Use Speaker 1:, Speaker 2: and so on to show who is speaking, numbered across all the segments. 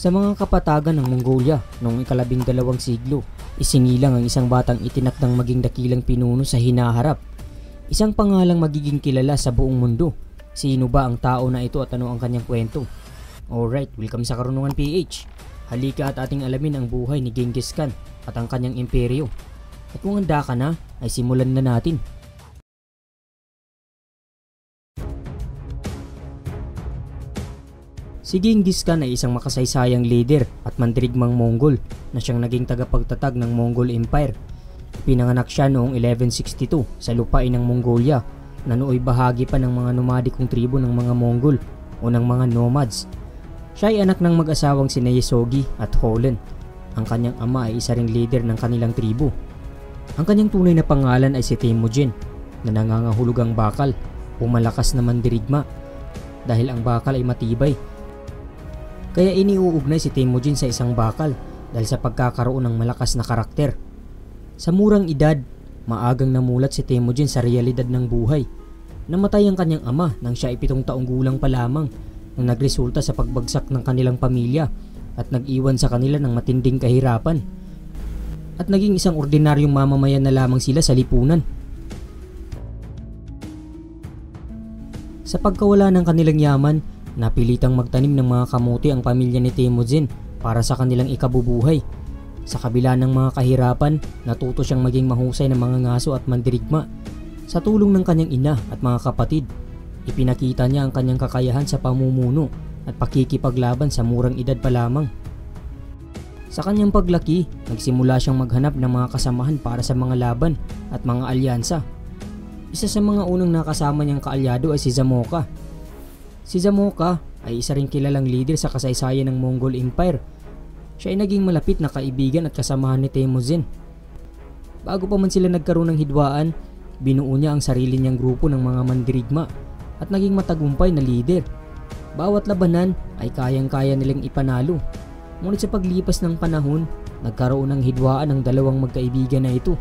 Speaker 1: Sa mga kapatagan ng Mongolia noong ika-12 siglo, isinilang ang isang batang itinakdang maging dakilang pinuno sa hinaharap. Isang pangalang magiging kilala sa buong mundo. Sino ba ang tao na ito at ano ang kanyang kwento? Alright, welcome sa Karunungan PH. Halika at ating alamin ang buhay ni Genghis Khan at ang kanyang imperyo. At kung handa ka na, ay simulan na natin. Si Genghis Khan ay isang makasaysayang leader at mandirigmang Mongol na siyang naging tagapagtatag ng Mongol Empire. Pinanganak siya noong 1162 sa lupain ng Mongolia na nooy bahagi pa ng mga nomadikong tribo ng mga Mongol o ng mga nomads. Siya ay anak ng mag-asawang sina Yesogi at Holen. Ang kanyang ama ay isa ring leader ng kanilang tribo. Ang kanyang tunay na pangalan ay si Temujin na nangangahulugang bakal o malakas na mandirigma dahil ang bakal ay matibay. Kaya iniuugnay si Temujin sa isang bakal dahil sa pagkakaroon ng malakas na karakter. Sa murang edad, maagang namulat si Temujin sa realidad ng buhay. Namatay ang kanyang ama nang siya ay 7 taong gulang pa lamang nang nagresulta sa pagbagsak ng kanilang pamilya at nag-iwan sa kanila ng matinding kahirapan. At naging isang ordinaryong mamamayan na lamang sila sa lipunan. Sa pagkawala ng kanilang yaman, napilitang magtanim ng mga kamuti ang pamilya ni Temujin para sa kanilang ikabubuhay. Sa kabila ng mga kahirapan, natuto siyang maging mahusay na mga ngaso at mandirigma. Sa tulong ng kanyang ina at mga kapatid, ipinakita niya ang kanyang kakayahan sa pamumuno at pakikipaglaban sa murang edad pa lamang. Sa kanyang paglaki, nagsimula siyang maghanap ng mga kasamahan para sa mga laban at mga alyansa. Isa sa mga unang nakasama niyang kaalyado ay si Zamoka. Si Zamoka ay isa ring kilalang leader sa kasaysayan ng Mongol Empire. Siya ay naging malapit na kaibigan at kasamahan ni Temujin. Bago pa man sila nagkaroon ng hidwaan, binuo niya ang sarili niyang grupo ng mga mandirigma at naging matagumpay na leader. Bawat labanan ay kayang-kaya nilang ipanalo. Ngunit sa paglipas ng panahon, nagkaroon ng hidwaan ng dalawang magkaibigan na ito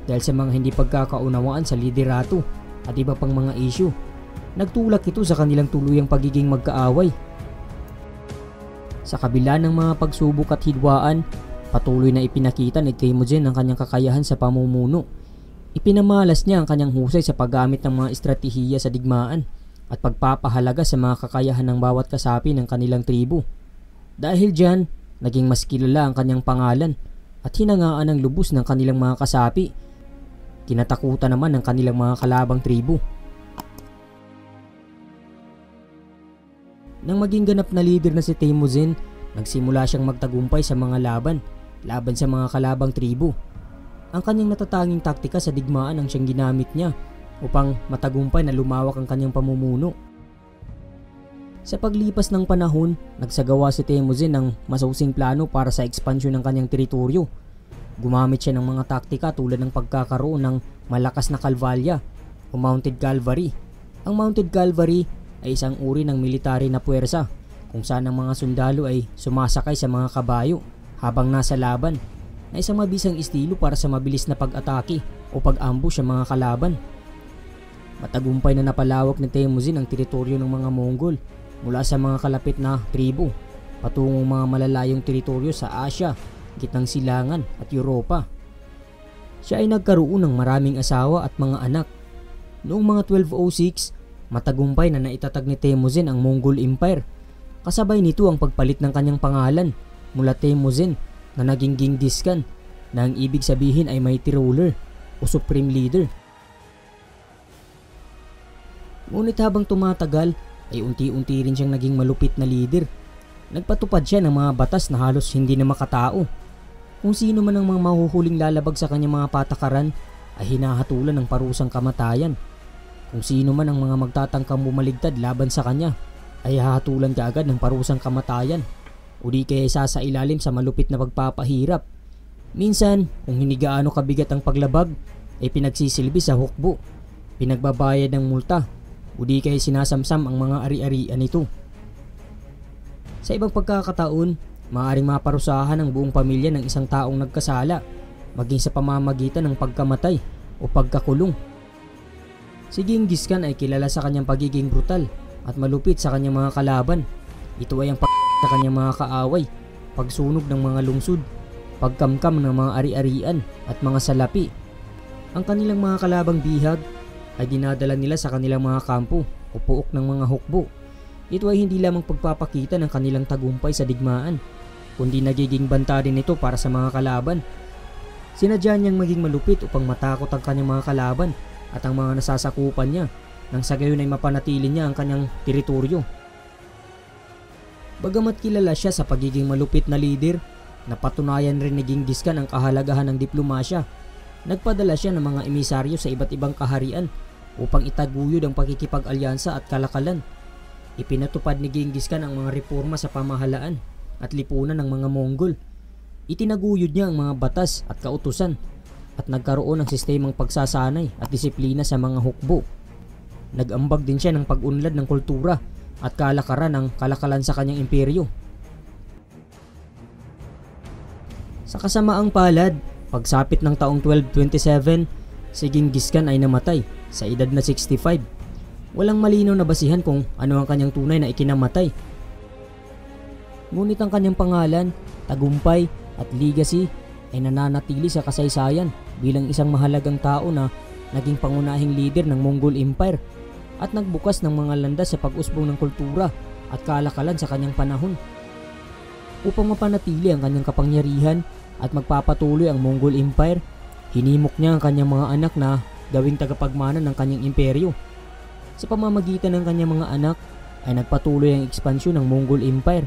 Speaker 1: dahil sa mga hindi pagkakaunawaan sa liderato at iba pang mga issue. Nagtulak ito sa kanilang tuluyang pagiging magkaaway. Sa kabila ng mga pagsubok at hidwaan, patuloy na ipinakita ni Temujin ang kanyang kakayahan sa pamumuno. Ipinamalas niya ang kanyang husay sa paggamit ng mga estratehiya sa digmaan at pagpapahalaga sa mga kakayahan ng bawat kasapi ng kanilang tribo. Dahil dyan, naging mas kilala ang kanyang pangalan at hinangaan ng lubos ng kanilang mga kasapi. Kinatakutan naman ng kanilang mga kalabang tribo. Nang maging ganap na leader na si Temujin, nagsimula siyang magtagumpay sa mga laban sa mga kalabang tribo. Ang kanyang natatanging taktika sa digmaan ang siyang ginamit niya upang matagumpay na lumawak ang kanyang pamumuno. Sa paglipas ng panahon, nagsagawa si Temujin ng masusing plano para sa ekspansyon ng kanyang teritoryo. Gumamit siya ng mga taktika tulad ng pagkakaroon ng malakas na kalvalya o mounted cavalry. Ang mounted cavalry ay isang uri ng military na puwersa kung saan ang mga sundalo ay sumasakay sa mga kabayo habang nasa laban na isang mabisang estilo para sa mabilis na pag-atake o pag-ambush sa mga kalaban. Matagumpay na napalawak ni Temujin ang teritoryo ng mga Mongol mula sa mga kalapit na tribo patungong mga malalayong teritoryo sa Asya, Gitnang Silangan at Europa. Siya ay nagkaroon ng maraming asawa at mga anak. Noong mga 1206, matagumpay na naitatag ni Temujin ang Mongol Empire. Kasabay nito ang pagpalit ng kanyang pangalan mula Temujin na naging Genghis Khan na ang ibig sabihin ay mighty ruler o supreme leader. Ngunit habang tumatagal ay unti-unti rin siyang naging malupit na leader. Nagpatupad siya ng mga batas na halos hindi na makatao. Kung sino man ang mga mahuhuling lalabag sa kanyang mga patakaran ay hinahatulan ng parusang kamatayan. Kung sino man ang mga magtatangkang bumaligtad laban sa kanya ay hahatulan kaagad ng parusang kamatayan o di kaya isasailalim sa malupit na pagpapahirap. Minsan, kung hindi gaano kabigat ang paglabag, ay pinagsisilbi sa hukbo, pinagbabayad ng multa o di kaya sinasamsam ang mga ari-arian nito. Sa ibang pagkakataon, maaaring maparusahan ang buong pamilya ng isang taong nagkasala maging sa pamamagitan ng pagkamatay o pagkakulong. Si Genghis Khan ay kilala sa kanyang pagiging brutal at malupit sa kanyang mga kalaban. Ito ay ang sa kanyang mga kaaway pagsunog ng mga lungsod, pagkamkam ng mga ari-arian at mga salapi. Ang kanilang mga kalabang bihag ay dinadala nila sa kanilang mga kampo o puok ng mga hukbo. Ito ay hindi lamang pagpapakita ng kanilang tagumpay sa digmaan, kundi nagiging banta din ito para sa mga kalaban. Sinadya niyang maging malupit upang matakot ang kanyang mga kalaban at ang mga nasasakupan niya, nang sa gayon ay mapanatili niya ang kanyang teritoryo. Bagamat kilala siya sa pagiging malupit na leader, napatunayan rin ni Genghis Khan ang kahalagahan ng diplomasya. Nagpadala siya ng mga emisaryo sa iba't ibang kaharian upang itaguyod ang pakikipag-alyansa at kalakalan. Ipinatupad ni Genghis Khan ang mga reforma sa pamahalaan at lipunan ng mga Mongol. Itinaguyod niya ang mga batas at kautusan at nagkaroon ng sistemang pagsasanay at disiplina sa mga hukbo. Nag-ambag din siya ng pag-unlad ng kultura at kalakaran ng kalakalan sa kanyang imperyo. Sa kasamaang palad, pagsapit ng taong 1227, si Genghis Khan ay namatay sa edad na 65. Walang malinaw na basihan kung ano ang kanyang tunay na ikinamatay. Ngunit ang kanyang pangalan, tagumpay at legacy ay nananatili sa kasaysayan bilang isang mahalagang tao na naging pangunahing leader ng Mongol Empire at nagbukas ng mga landas sa pag-usbong ng kultura at kalakalan sa kanyang panahon. Upang mapanatili ang kanyang kapangyarihan at magpapatuloy ang Mongol Empire, hinimok niya ang kanyang mga anak na gawing tagapagmana ng kanyang imperyo. Sa pamamagitan ng kanyang mga anak ay nagpatuloy ang ekspansyon ng Mongol Empire.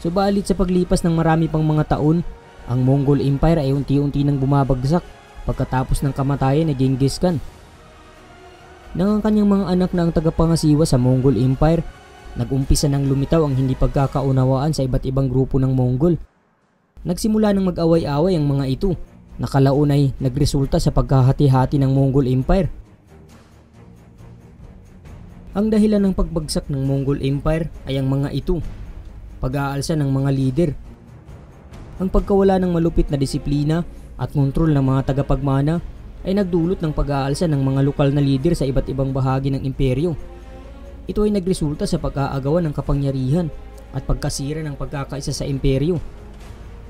Speaker 1: Subalit sa paglipas ng marami pang mga taon, ang Mongol Empire ay unti-unti nang bumabagsak pagkatapos ng kamatayan ni Genghis Khan. Nang ang kanyang mga anak na ang tagapangasiwa sa Mongol Empire, nag-umpisa nang lumitaw ang hindi pagkakaunawaan sa iba't ibang grupo ng Mongol. Nagsimula nang mag-away-away ang mga ito, na kalaon ay nagresulta sa pagkahati-hati ng Mongol Empire. Ang dahilan ng pagbagsak ng Mongol Empire ay ang mga ito, pag-aalsa ng mga leader, ang pagkawala ng malupit na disiplina at kontrol ng mga tagapagmana ay nagdulot ng pag-aalsa ng mga lokal na leader sa iba't ibang bahagi ng imperyo. Ito ay nagresulta sa pag-aagawan ng kapangyarihan at pagkasira ng pagkakaisa sa imperyo.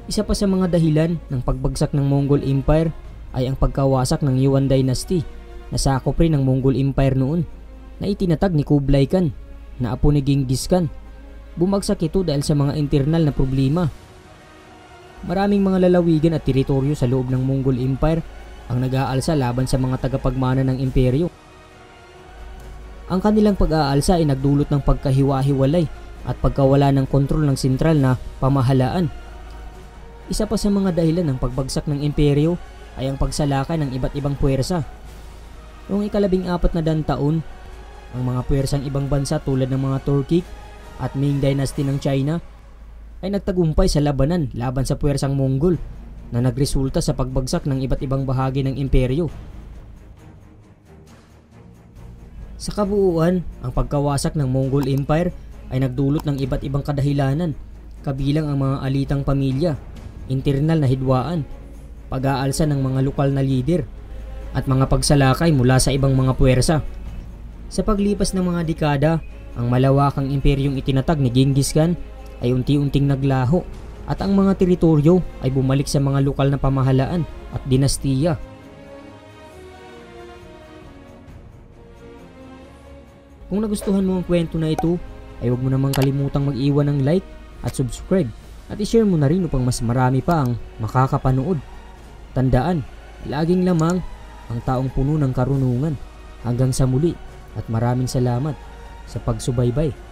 Speaker 1: Isa pa sa mga dahilan ng pagbagsak ng Mongol Empire ay ang pagkawasak ng Yuan Dynasty na sakop rin ng Mongol Empire noon na itinatag ni Kublai Khan na apo ni Genghis Khan. Bumagsak ito dahil sa mga internal na problema. Maraming mga lalawigan at teritoryo sa loob ng Mongol Empire ang nag-aalsa laban sa mga tagapagmana ng imperyo. Ang kanilang pag-aalsa ay nagdulot ng pagkahiwa-hiwalay at pagkawala ng kontrol ng sentral na pamahalaan. Isa pa sa mga dahilan ng pagbagsak ng imperyo ay ang pagsalakay ng iba't ibang puwersa. Noong ika-14 taon, ang mga puwersang ibang bansa tulad ng mga Turkic at Ming Dynasty ng China ay nagtagumpay sa labanan laban sa puwersang Mongol na nagresulta sa pagbagsak ng iba't ibang bahagi ng imperyo. Sa kabuuan, ang pagkawasak ng Mongol Empire ay nagdulot ng iba't ibang kadahilanan, kabilang ang mga alitang pamilya, internal na hidwaan, pag-aalsa ng mga lokal na leader, at mga pagsalakay mula sa ibang mga puwersa. Sa paglipas ng mga dekada, ang malawakang imperyong itinatag ni Genghis Khan ay unti-unting naglaho at ang mga teritoryo ay bumalik sa mga lokal na pamahalaan at dinastiya. Kung nagustuhan mo ang kwento na ito, ay huwag mo namang kalimutang mag-iwan ng like at subscribe at i-share mo na rin upang mas marami pa ang makakapanood. Tandaan, laging lamang ang taong puno ng karunungan. Hanggang sa muli at maraming salamat sa pagsubaybay.